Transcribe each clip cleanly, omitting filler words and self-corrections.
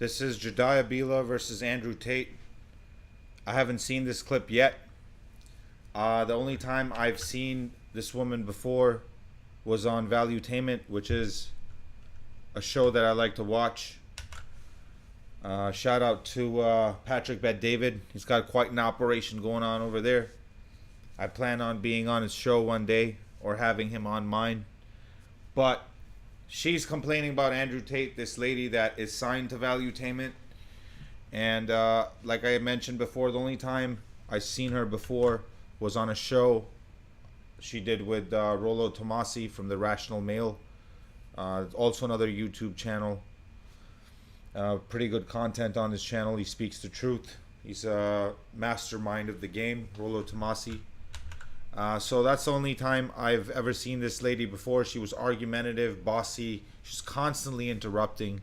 This is Jediah Bila versus Andrew Tate. I haven't seen this clip yet. The only time I've seen this woman before was on Valuetainment, which is a show that I like to watch. Shout out to Patrick Bet-David. He's got quite an operation going on over there. I plan on being on his show one day or having him on mine. But she's complaining about Andrew Tate, this lady that is signed to Valuetainment. And like I mentioned before, the only time I've seen her before was on a show she did with Rollo Tomasi from the Rational Mail. Also another YouTube channel. Pretty good content on his channel. He speaks the truth. He's a mastermind of the game, Rollo Tomasi. So that's the only time I've ever seen this lady before. She was argumentative, bossy. She's constantly interrupting.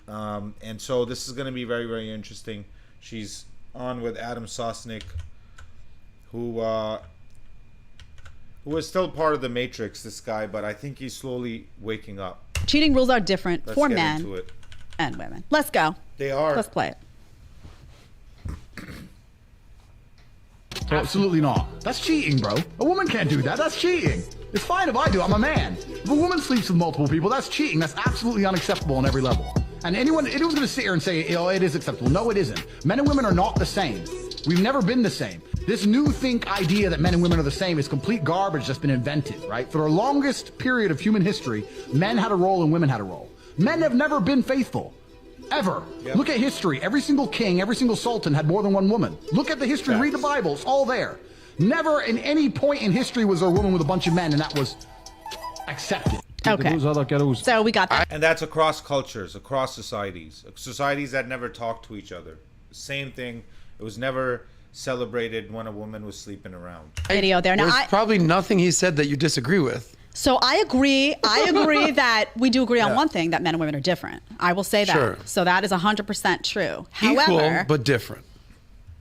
And so this is going to be very, very interesting. She's on with Adam Sosnick, who is still part of the Matrix, this guy, but I think he's slowly waking up. Cheating rules are different Let's for get men into it. and women. Let's go. They are. Let's play it. Absolutely not. That's cheating, bro. A woman can't do that. That's cheating. It's fine if I do. I'm a man. If a woman sleeps with multiple people, that's cheating. That's absolutely unacceptable on every level. And anyone's going to sit here and say, oh, it is acceptable. No, it isn't. Men and women are not the same. We've never been the same. This new idea that men and women are the same is complete garbage that's been invented, right? For the longest period of human history, men had a role and women had a role. Men have never been faithful. Ever. Yep. Look at history. Every single king, every single sultan had more than one woman. Look at the history. Read the Bible. It's all there. Never in any point in history was there a woman with a bunch of men, and that was accepted. Okay. So we got that. And that's across cultures, across societies. Societies that never talk to each other. Same thing. It was never celebrated when a woman was sleeping around. Video there. Now, There's probably nothing he said that you disagree with. So I agree that we do agree on one thing, that men and women are different. I will say that. Sure. So that is 100% true. Equal, However, but different.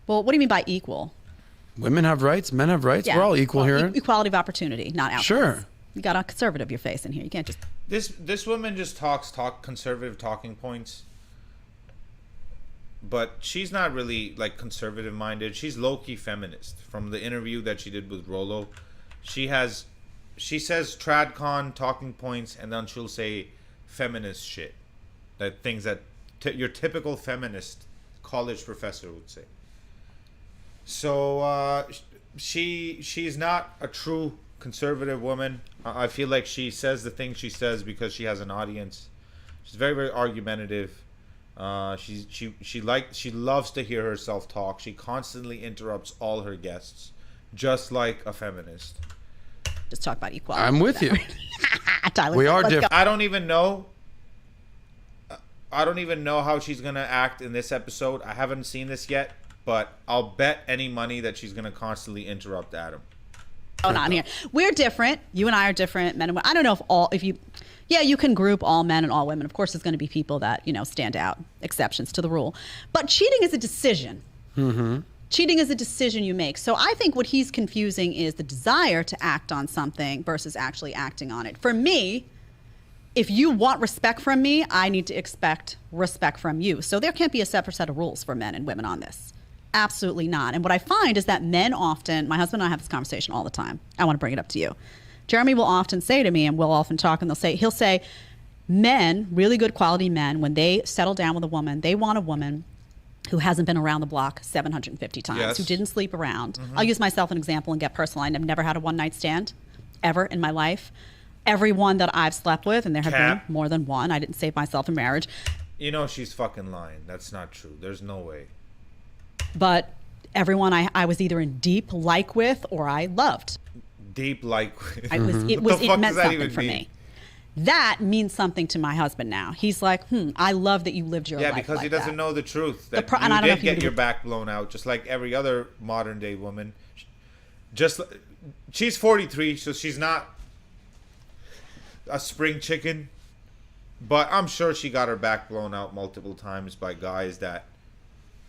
well, what do you mean by equal? Women have rights, men have rights. We're all equal here. Equality of opportunity, not outcomes. Sure. You got a conservative your face in here. You can't just... This woman just talk conservative talking points. But she's not really like conservative minded. She's low-key feminist. From the interview that she did with Rollo, she says tradcon talking points, and then she'll say feminist shit, that things that your typical feminist college professor would say. So she's not a true conservative woman. I feel like she says the things she says because she has an audience. She's very, very argumentative. She loves to hear herself talk. She constantly interrupts all her guests, just like a feminist. Just talk about equality. I'm with you. Tyler, we are different. I don't even know how she's gonna act in this episode. I haven't seen this yet, but I'll bet any money that she's gonna constantly interrupt Adam. Going on here. We're different. You and I are different, men and women. I don't know if you can group all men and all women. Of course, there's going to be people that, stand out, exceptions to the rule. But cheating is a decision. Mm-hmm. Cheating is a decision you make. So I think what he's confusing is the desire to act on something versus actually acting on it. For me, if you want respect from me, I need to expect respect from you. So there can't be a separate set of rules for men and women on this. Absolutely not. And what I find is that men often, my husband and I have this conversation all the time. I want to bring it up to you. Jeremy will often say to me, and we'll often talk, and he'll say, men, really good quality men, when they settle down with a woman, they want a woman who hasn't been around the block 750 times, yes, who didn't sleep around. Mm-hmm. I'll use myself as an example and get personal. I've never had a one-night stand ever in my life. Everyone that I've slept with, and there have been more than one, I didn't save myself in marriage. She's fucking lying. That's not true. There's no way. But everyone I was either in deep like with or I loved. Deep like with? It meant something for me. That means something to my husband now. He's like, I love that you lived your life. Yeah, because he doesn't know the truth. That you did get your back blown out, just like every other modern day woman. She's 43, so she's not a spring chicken. But I'm sure she got her back blown out multiple times by guys that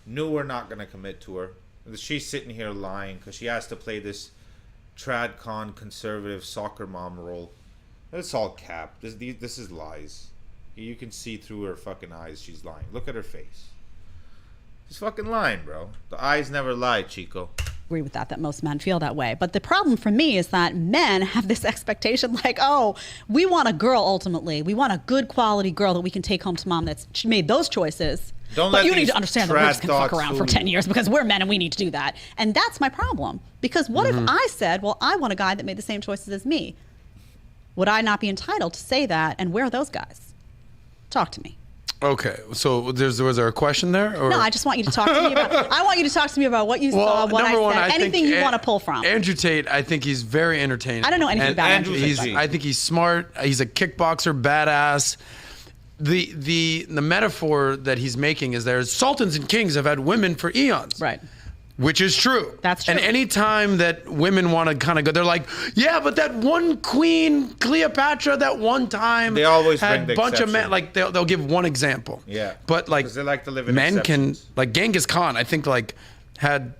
knew we're not going to commit to her. She's sitting here lying because she has to play this tradcon conservative soccer mom role. It's all cap. This is lies. You can see through her fucking eyes. She's lying. Look at her face. She's fucking lying, bro. The eyes never lie, Chico. Agree with that most men feel that way. But the problem for me is that men have this expectation like, oh, we want a girl ultimately. We want a good quality girl that we can take home to mom that's made those choices. But you need to understand that we're just going to fuck around for 10 years because we're men and we need to do that. And that's my problem. Because what if I said, well, I want a guy that made the same choices as me? Would I not be entitled to say that? And where are those guys? Talk to me. Okay, so was there a question there? Or? No, I just want you to talk to me about. I want you to talk to me about what you saw, what I said, anything you want to pull from. Andrew Tate, I think he's very entertaining. I don't know anything about Andrew Tate. I think he's smart. He's a kickboxer, badass. The metaphor that he's making is there's sultans and kings have had women for eons. Right. Which is true. That's true. And any time that women want to kind of go, they're like, yeah, but that one queen, Cleopatra, that one time they always had bring the a bunch exception. of men. Like they'll give one example. Yeah. But like, 'cause they like to live in men exceptions. can, like Genghis Khan, I think like had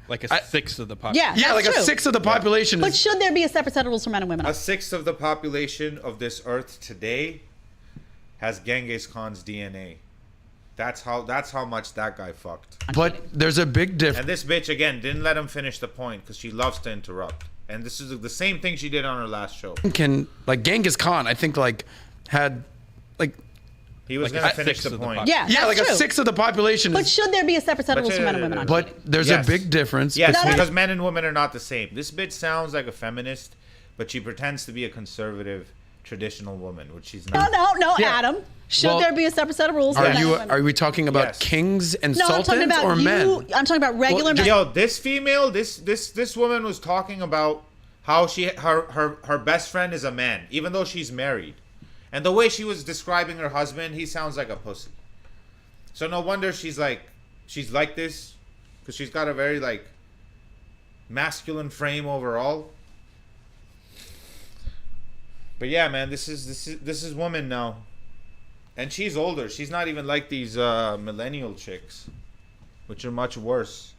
like a sixth of the population. Yeah, like that's a true. sixth of the population. But should there be a separate set of rules for men and women? A sixth of the population of this earth today has Genghis Khan's DNA. That's how much that guy fucked. But there's a big difference. And this bitch again didn't let him finish the point because she loves to interrupt. And this is the same thing she did on her last show. Can like Genghis Khan, I think like had like he was like gonna a finish sixth the of the point. Yeah, yeah, that's like true. a sixth of the population. But should there be a separate set of rules for men and women? But there's Yes. a big difference. Yes, No, no. because men and women are not the same. This bitch sounds like a feminist, but she pretends to be a conservative, traditional woman, which she's not. No, Yeah. Adam. Should Well, there be a separate set of rules for Are men and you? women? Are we talking about Yes. kings and No, I'm talking sultans about or you. men? I'm talking about regular men. Yo, this female, this woman was talking about how her best friend is a man, even though she's married, and the way she was describing her husband, he sounds like a pussy. So no wonder she's like this, because she's got a very like masculine frame overall. But yeah, man, this is woman now, and she's older. She's not even like these millennial chicks, which are much worse.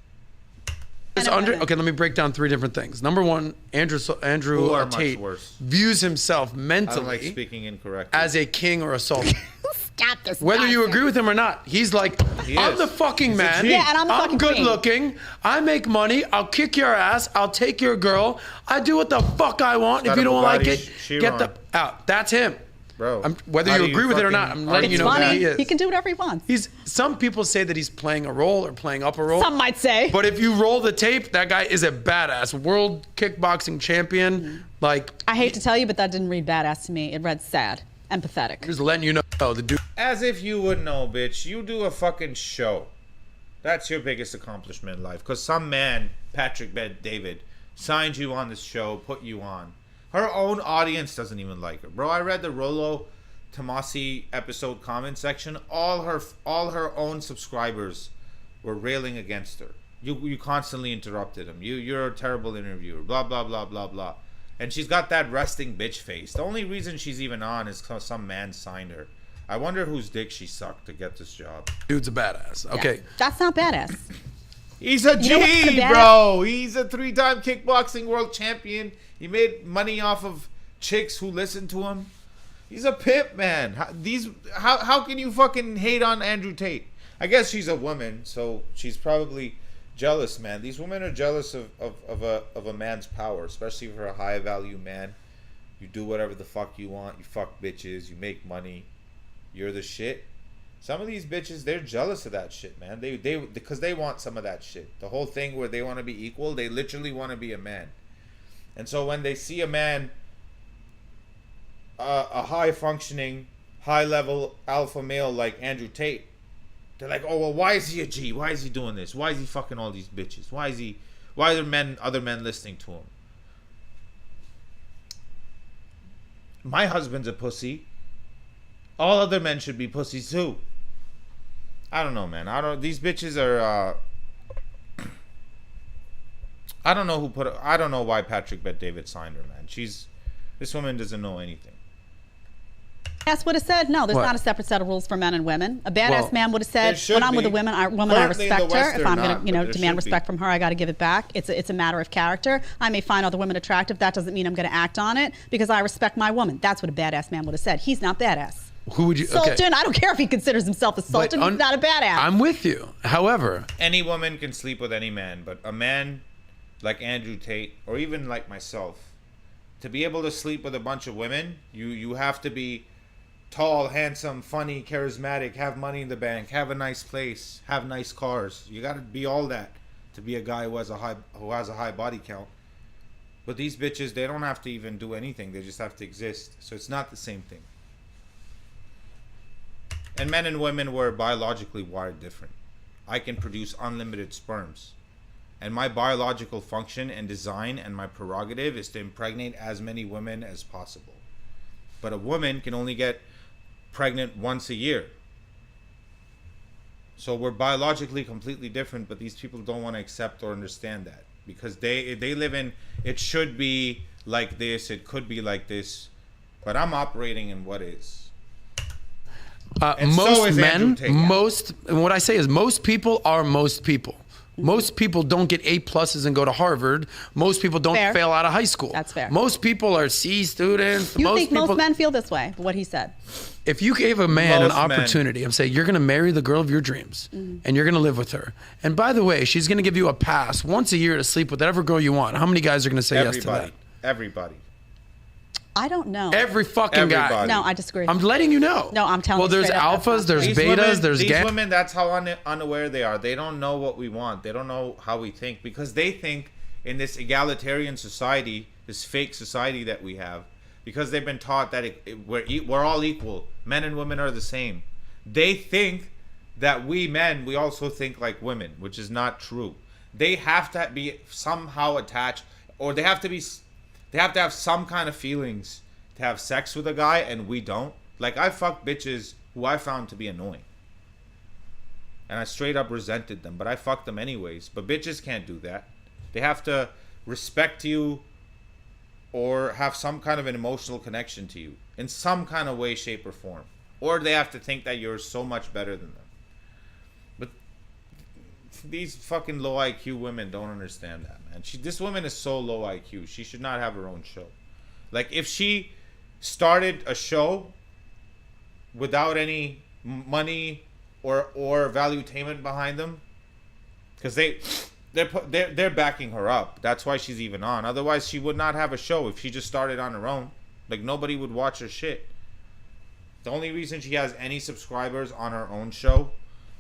Okay, let me break down three different things. Number one, Andrew Who are much Tate worse. views himself I don't mentally like speaking incorrectly. as a king or a sultan. Stop this. Whether you nonsense. agree with him or not, he's like, He I'm is. the fucking He's a man. G. Yeah, and I'm the fucking good queen. looking. I make money. I'll kick your ass. I'll take your girl. I do what the fuck I want. Got If you a don't like Bugatti it, Chiron. get the out. That's him. Bro, Whether how you do agree with it or not, fucking I'm letting argue you It's know that? who funny. he is. He can do whatever he wants. Some people say that he's playing a role or playing up a role. Some might say. But if you roll the tape, that guy is a badass world kickboxing champion. Like, I hate to tell you, but that didn't read badass to me. It read sad, empathetic. just letting you know the dude. As if you would know, bitch. You do a fucking show. That's your biggest accomplishment in life. Because some man, Patrick David, signed you on this show, put you on. Her own audience doesn't even like her. Bro, I read the Rollo Tomasi episode comment section. All her own subscribers were railing against her. You constantly interrupted him. You're a terrible interviewer. Blah, blah, blah, blah, blah. And she's got that resting bitch face. The only reason she's even on is because some man signed her. I wonder whose dick she sucked to get this job. Dude's a badass. Okay. Yeah. That's not badass. He's a You know what's the G, bad- bro. He's a 3-time kickboxing world champion. He made money off of chicks who listen to him. He's a pimp, man. How can you fucking hate on Andrew Tate? I guess she's a woman, so she's probably jealous, man. These women are jealous of a man's power, especially for a high value man. You do whatever the fuck you want. You fuck bitches. You make money. You're the shit. Some of these bitches, they're jealous of that shit, man. They because they want some of that shit. The whole thing where they want to be equal, they literally want to be a man. And so when they see a man, a high functioning, high level alpha male like Andrew Tate, they're like, oh well, why is he a G? Why is he doing this? Why is he fucking all these bitches? Why are other men listening to him? My husband's a pussy. All other men should be pussies too. I don't know, man. These bitches are. I don't know I don't know why Patrick Bet David signed her, man. This woman doesn't know anything. Badass would have said, no, there's What? not a separate set of rules for men and women. A badass Well, man would have there said, should when I'm with a be. woman, I Currently in the respect her. West, If they're I'm not, going to, but there demand should respect be. from her, I got to give it back. It's a matter of character. I may find other women attractive. That doesn't mean I'm going to act on it because I respect my woman. That's what a badass man would have said. He's not badass. Who would you? Sultan, Okay. I don't care if he considers himself a sultan. He's not a badass. I'm with you. However, Any woman can sleep with any man, but a man like Andrew Tate, or even like myself, to be able to sleep with a bunch of women, you have to be tall, handsome, funny, charismatic, have money in the bank, have a nice place, have nice cars. You got to be all that to be a guy who has a high body count. But these bitches, they don't have to even do anything. They just have to exist. So it's not the same thing. And men and women were biologically wired different. I can produce unlimited sperms. And my biological function and design and my prerogative is to impregnate as many women as possible. But a woman can only get pregnant once a year. So we're biologically completely different, but these people don't want to accept or understand that. Because they live in, it should be like this, it could be like this. But I'm operating in what is. And so most is Andrew men, Tate. and what I say is most people are most people. Most people don't get A+ and go to Harvard. Most people don't Fair. fail out of high school. That's fair. Most people are C students. You think people, most men feel this way, what he said. If you gave a man an Most men. opportunity of saying, you're going to marry the girl of your dreams and you're going to live with her. And by the way, she's going to give you a pass once a year to sleep with whatever girl you want. How many guys are going to say yes to that? Everybody. I don't know. Every fucking guy. Everybody. No, I disagree. I'm letting you know. No, I'm telling well, you there's straight up, that's alphas, not there's These betas, women, there's these gangs. women, that's how unaware they are. They don't know what we want. They don't know how we think because they think in this egalitarian society, this fake society that we have, because they've been taught that we're all equal. Men and women are the same. They think that we men, we also think like women, which is not true. They have to be somehow attached, or they have to have some kind of feelings to have sex with a guy, and we don't. Like, I fucked bitches who I found to be annoying. And I straight up resented them, but I fucked them anyways. But bitches can't do that. They have to respect you or have some kind of an emotional connection to you in some kind of way, shape, or form. Or they have to think that you're so much better than them. But these fucking low IQ women don't understand that, man. This woman is so low IQ. She should not have her own show. Like, if she started a show without any money or valuetainment behind them, because they're backing her up. That's why she's even on. Otherwise, she would not have a show if she just started on her own. Like, nobody would watch her shit. The only reason she has any subscribers on her own show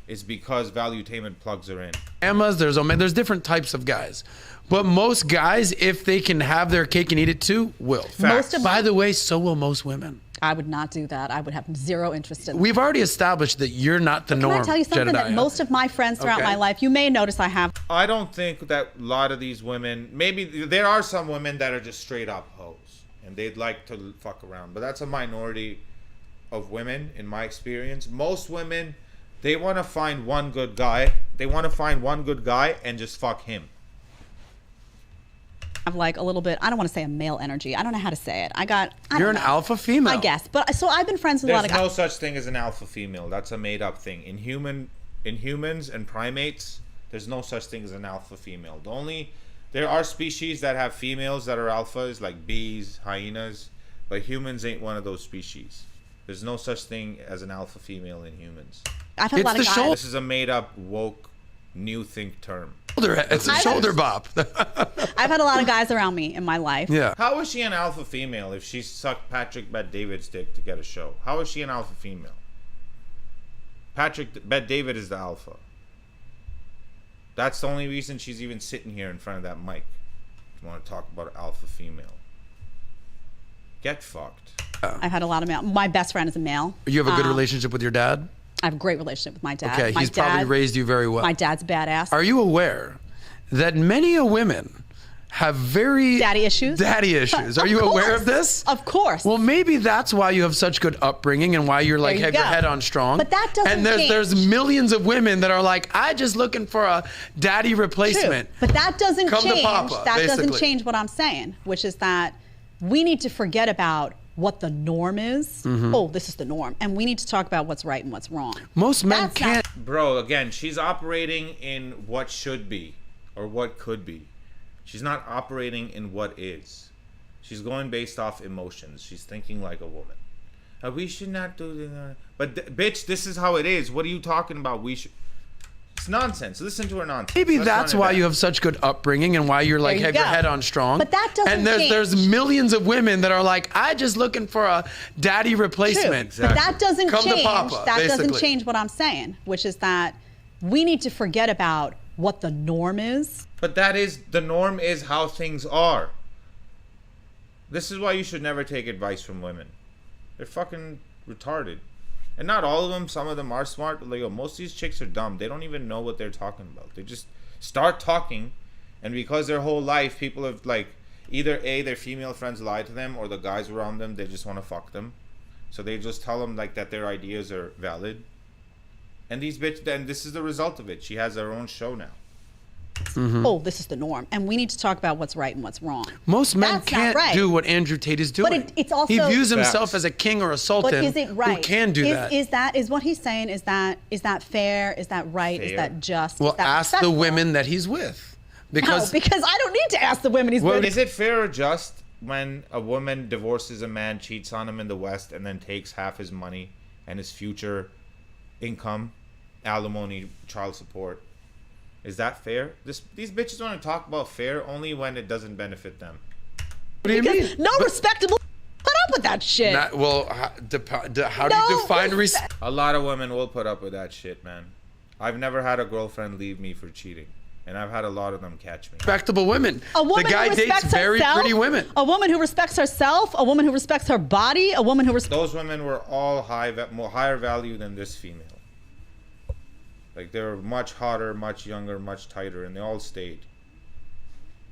is because valuetainment plugs her in. Emma's, there's different types of guys. But most guys, if they can have their cake and eat it too, will. Most of By the way, so will most women. I would not do that. I would have zero interest in that. We've already established that you're not the norm. Can I tell you something? That Jediah. most of my friends throughout Okay. my life, you may notice I have. I don't think that a lot of these women, maybe there are some women that are just straight up hoes and they'd like to fuck around, but that's a minority of women in my experience. Most women, they want to find one good guy. They want to find one good guy and just fuck him. Like a little bit, I don't want to say a male energy. I don't know how to say it. You're an alpha female. I guess. But so I've been friends with a lot There's of no guys. such thing as an alpha female. That's a made up thing. In humans and primates, there's no such thing as an alpha female. There are species that have females that are alphas, like bees, hyenas, but humans ain't one of those species. There's no such thing as an alpha female in humans. I've had a It's lot of the guys. shoulder. This is a made up woke new think term. It's a shoulder bop. I've had a lot of guys around me in my life. Yeah. How is she an alpha female if she sucked Patrick Bet-David's dick to get a show? How is she an alpha female? Patrick Bet-David is the alpha. That's the only reason she's even sitting here in front of that mic. You want to talk about alpha female? Get fucked. I've had a lot of male. My best friend is a male. You have a good relationship with your dad? I have a great relationship with my dad. Okay, My he's probably dad- raised you very well. My dad's badass. Are you aware that many a women have very Daddy issues? Daddy issues. Are Of you aware course. of this? Of course. Well, maybe that's why you have such good upbringing and why you're like There you have your go. head on strong. But that doesn't And there's change. millions of women that are like, I just looking for a daddy replacement. True. But that doesn't Come to change. Papa, that doesn't basically. change what I'm saying, which is that we need to forget about what the norm is. Oh, this is the norm. And we need to talk about what's right and what's wrong. Most men That's can't. Bro, again, she's operating in what should be or what could be. She's not operating in what is. She's going based off emotions. She's thinking like a woman. We should not do this. But bitch, this is how it is. What are you talking about? We should. It's nonsense. Listen to her nonsense. Maybe Let's that's run it why back. you have such good upbringing and why you're like There you have your go. head on strong. But that doesn't And there's change. millions of women that are like, I just looking for a daddy replacement. Exactly. But that doesn't Come to change. Papa, that doesn't basically. change what I'm saying, which is that we need to forget about what the norm is. But that is, the norm is how things are. This is why you should never take advice from women. They're fucking retarded. And not all of them, some of them are smart, but like, yo, most of these chicks are dumb. They don't even know what they're talking about. They just start talking, and because their whole life people have like either A, their female friends lie to them, or the guys around them, they just want to fuck them. So they just tell them like that their ideas are valid. And these bitch, then this is the result of it. She has her own show now. Oh, this is the norm. And we need to talk about what's right and what's wrong. Most men That's not can't right. do what Andrew Tate is doing. it's also- he views himself Facts. as a king or a sultan But is it right? who can do that. Is what he's saying, is that fair? Is that right? Is Fair. that just? Well, is that ask the respectful? women that he's with. No, Because because I don't need to ask the women he's with. Is it fair or just when a woman divorces a man, cheats on him in the West, and then takes half his money and his future income, alimony, child support? Is that fair? These bitches want to talk about fair only when it doesn't benefit them. what do you mean? Because no respectable put up with that shit. Well, how do you No define respect? A lot of women will put up with that shit, man. I've never had a girlfriend leave me for cheating, and I've had a lot of them catch me. Respectable women. A woman the guy who dates respects very herself, pretty women. A woman who respects herself, a woman who respects her body, a woman who respects Those women were all more higher value than this female. Like, they were much hotter, much younger, much tighter, and they all stayed.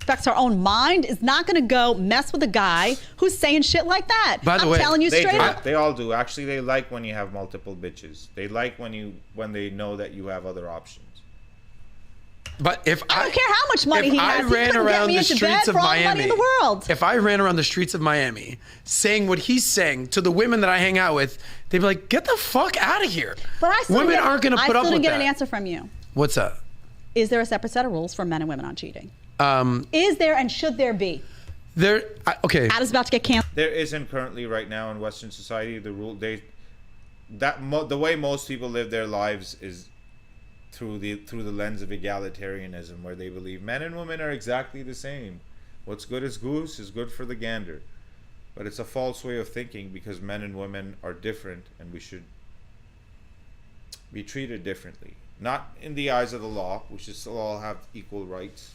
her own mind is not going to go mess with a guy who's saying shit like that. By the I'm way, telling you They straight do. up. They all do. Actually, they like when you have multiple bitches. They like when they know that you have other options. But if I don't care how much money if he I has. He ran couldn't get around me the into bed streets of for all the money Miami, in the world. if I ran around the streets of Miami saying what he's saying to the women that I hang out with, they'd be like, "Get the fuck out of here." But I still women didn't get- aren't going to put I up still with didn't get that. an answer from you. What's that? Is there a separate set of rules for men and women on cheating? Is there and should there be? Okay. Adam's about to get canceled. There isn't currently right now in Western society the rule. The way most people live their lives is through the lens of egalitarianism, where they believe men and women are exactly the same. What's good as goose is good for the gander. But it's a false way of thinking, because men and women are different, and we should be treated differently. Not in the eyes of the law. We should still all have equal rights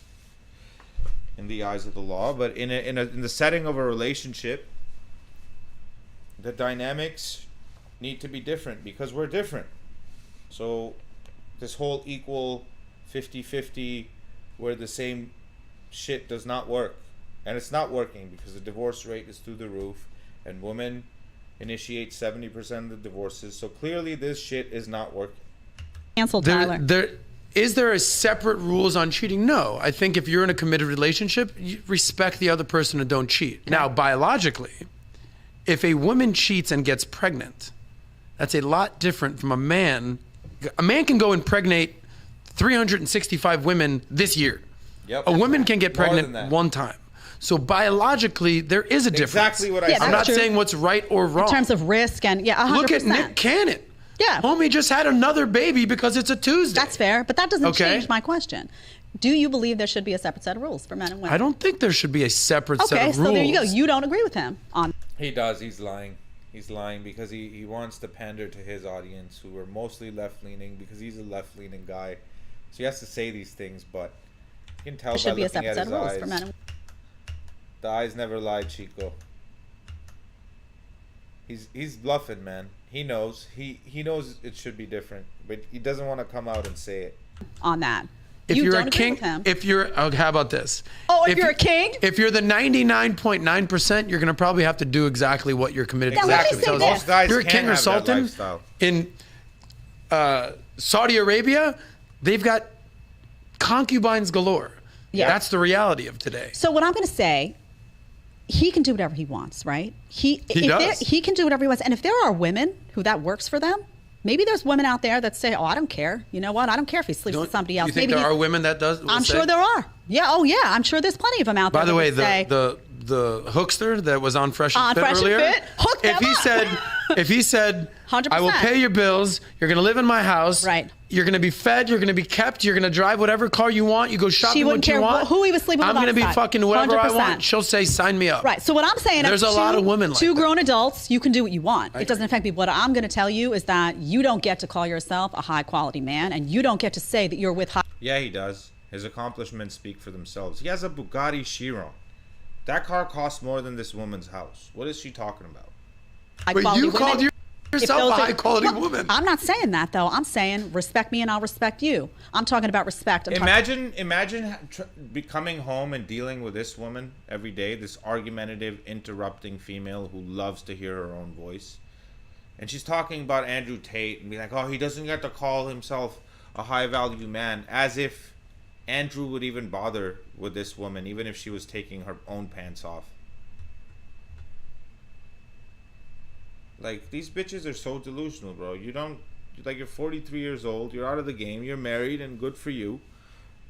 in the eyes of the law, but in the setting of a relationship, the dynamics need to be different because we're different. So this whole equal 50-50 where the same shit does not work. And it's not working because the divorce rate is through the roof, and women initiate 70% of the divorces. So clearly this shit is not working. Canceled, Tyler. Is there a separate rules on cheating? No. I think if you're in a committed relationship, you respect the other person and don't cheat. Now, biologically, if a woman cheats and gets pregnant, that's a lot different from a man. A man can go impregnate 365 women this year. Yep. A woman can get More than pregnant that. one time. So biologically, there is a difference. Exactly what I Yeah, said. I'm that's not true. saying what's right or wrong. In terms of risk and 100%. Look at Nick Cannon. Yeah. Homie just had another baby because it's a Tuesday. That's fair, but that doesn't Okay. change my question. Do you believe there should be a separate set of rules for men and women? I don't think there should be a separate set Okay, of so rules. there you go. You don't agree with him on. He does. He's lying. He's lying because he wants to pander to his audience, who are mostly left-leaning, because he's a left-leaning guy. So he has to say these things, but you can tell There by should be a looking separate at set his of rules eyes. for men and The eyes never lie, Chico. He's bluffing, man. He knows. He knows it should be different, but he doesn't want to come out and say it. on that. If you you're don't a agree king, with him. how about this? Oh, if you're a king? If you're the 99.9%, you're going to probably have to do exactly what you're committed Now, to. let me Exactly. say Tells this. you. Most guys If you're a can't king or have that sultan lifestyle. in Saudi Arabia, they've got concubines galore. Yeah. That's the reality of today. So what I'm going to say, he can do whatever he wants, right? He does. He can do whatever he wants. And if there are women who that works for them, maybe there's women out there that say, "Oh, I don't care. You know what? I don't care if he sleeps with somebody else." You think maybe there are women that does? I'm sure there are. Yeah. Oh, yeah. I'm sure there's plenty of them out there. By the way, say, the hookster that was on Fresh and Fit Fresh and earlier, Fit? Hook them if he said, 100%. I will pay your bills, you're going to live in my house, right? You're going to be fed, you're going to be kept, you're going to drive whatever car you want, you go shopping she wouldn't what you care want. Who he was sleeping with. I'm going to be fucking whatever 100%. I want. She'll say, sign me up. Right. So what I'm saying, there's a lot of women like two that. grown adults, you can do what you want. It doesn't affect me. What I'm going to tell you is that you don't get to call yourself a high quality man, and you don't get to say that you're with high. Yeah, he does. His accomplishments speak for themselves. He has a Bugatti Chiron. That car costs more than this woman's house. What is she talking about? But you called yourself a high-quality woman. I'm not saying that, though. I'm saying respect me and I'll respect you. I'm talking about respect. Imagine coming home and dealing with this woman every day, this argumentative, interrupting female who loves to hear her own voice. And she's talking about Andrew Tate and be like, oh, he doesn't get to call himself a high-value man, as if Andrew would even bother with this woman, even if she was taking her own pants off. Like, these bitches are so delusional, bro. You're 43 years old, you're out of the game, you're married, and good for you.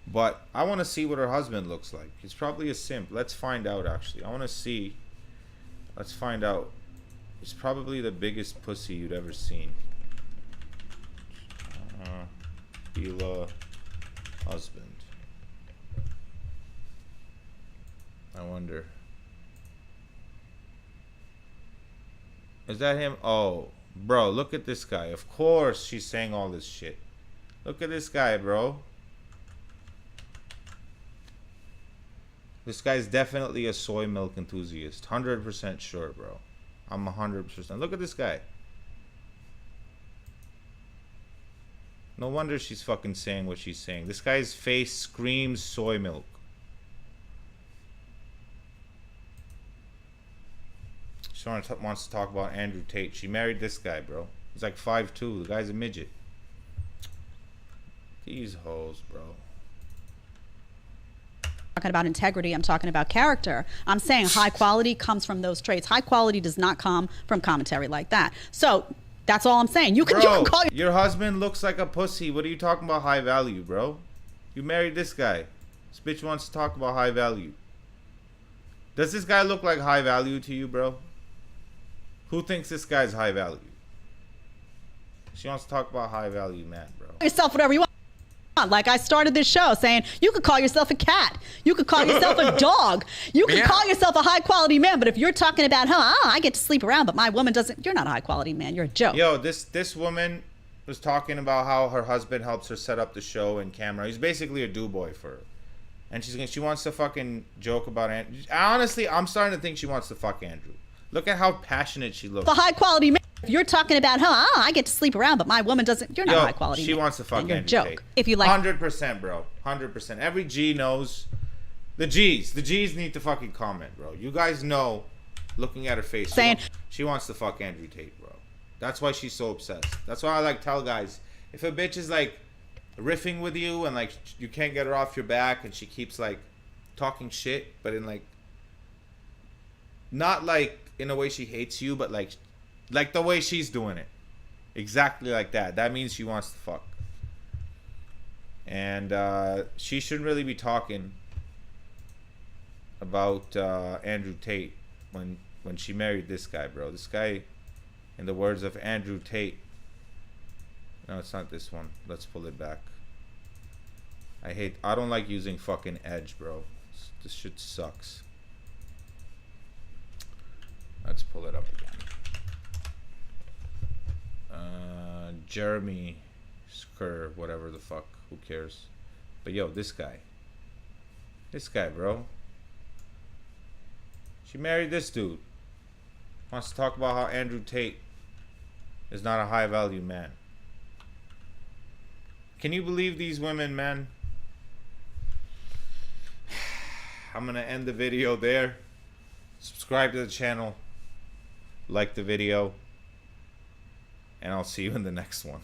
But I want to see what her husband looks like. He's probably a simp. Let's find out, actually. I want to see. Let's find out. He's probably the biggest pussy you'd ever seen. Bila husband. I wonder. Is that him? Oh, bro, look at this guy. Of course she's saying all this shit. Look at this guy, bro. This guy's definitely a soy milk enthusiast. 100% sure, bro. I'm 100%. Look at this guy. No wonder she's fucking saying what she's saying. This guy's face screams soy milk. She wants to talk about Andrew Tate. She married this guy, bro. He's like 5'2". The guy's a midget. These hoes, bro. Talking about integrity, I'm talking about character. I'm saying high quality comes from those traits. High quality does not come from commentary like that. So that's all I'm saying. You can call your husband looks like a pussy. What are you talking about high value, bro? You married this guy. This bitch wants to talk about high value. Does this guy look like high value to you, bro? Who thinks this guy's high value? She wants to talk about high value man, bro. Yourself whatever you want. Like I started this show saying you could call yourself a cat. You could call yourself a dog. You could call yourself a high quality man. But if you're talking about, I get to sleep around, but my woman doesn't, you're not a high quality man. You're a joke. Yo, this woman was talking about how her husband helps her set up the show and camera. He's basically a do-boy for her. And she wants to fucking joke about Andrew. Honestly, I'm starting to think she wants to fuck Andrew. Look at how passionate she looks. The high quality man. If you're talking about, I get to sleep around, but my woman doesn't. You're not high quality. She wants to fuck Andrew joke. Tate. If you like, 100%, bro. 100%. Every G knows. The G's need to fucking comment, bro. You guys know. Looking at her face, saying she wants to fuck Andrew Tate, bro. That's why she's so obsessed. That's why I like tell guys, if a bitch is like riffing with you and like you can't get her off your back and she keeps like talking shit, but in like not like in a way she hates you, but like the way she's doing it, exactly like that. That means she wants to fuck. And she shouldn't really be talking about Andrew Tate when she married this guy, bro. This guy, in the words of Andrew Tate. No, it's not this one. Let's pull it back. I don't like using fucking edge, bro. This shit sucks. Let's pull it up again. Jeremy Skur, whatever the fuck. Who cares? But yo, this guy, bro. She married this dude. Wants to talk about how Andrew Tate is not a high value man. Can you believe these women, man? I'm gonna end the video there. Subscribe to the channel. Like the video. And I'll see you in the next one.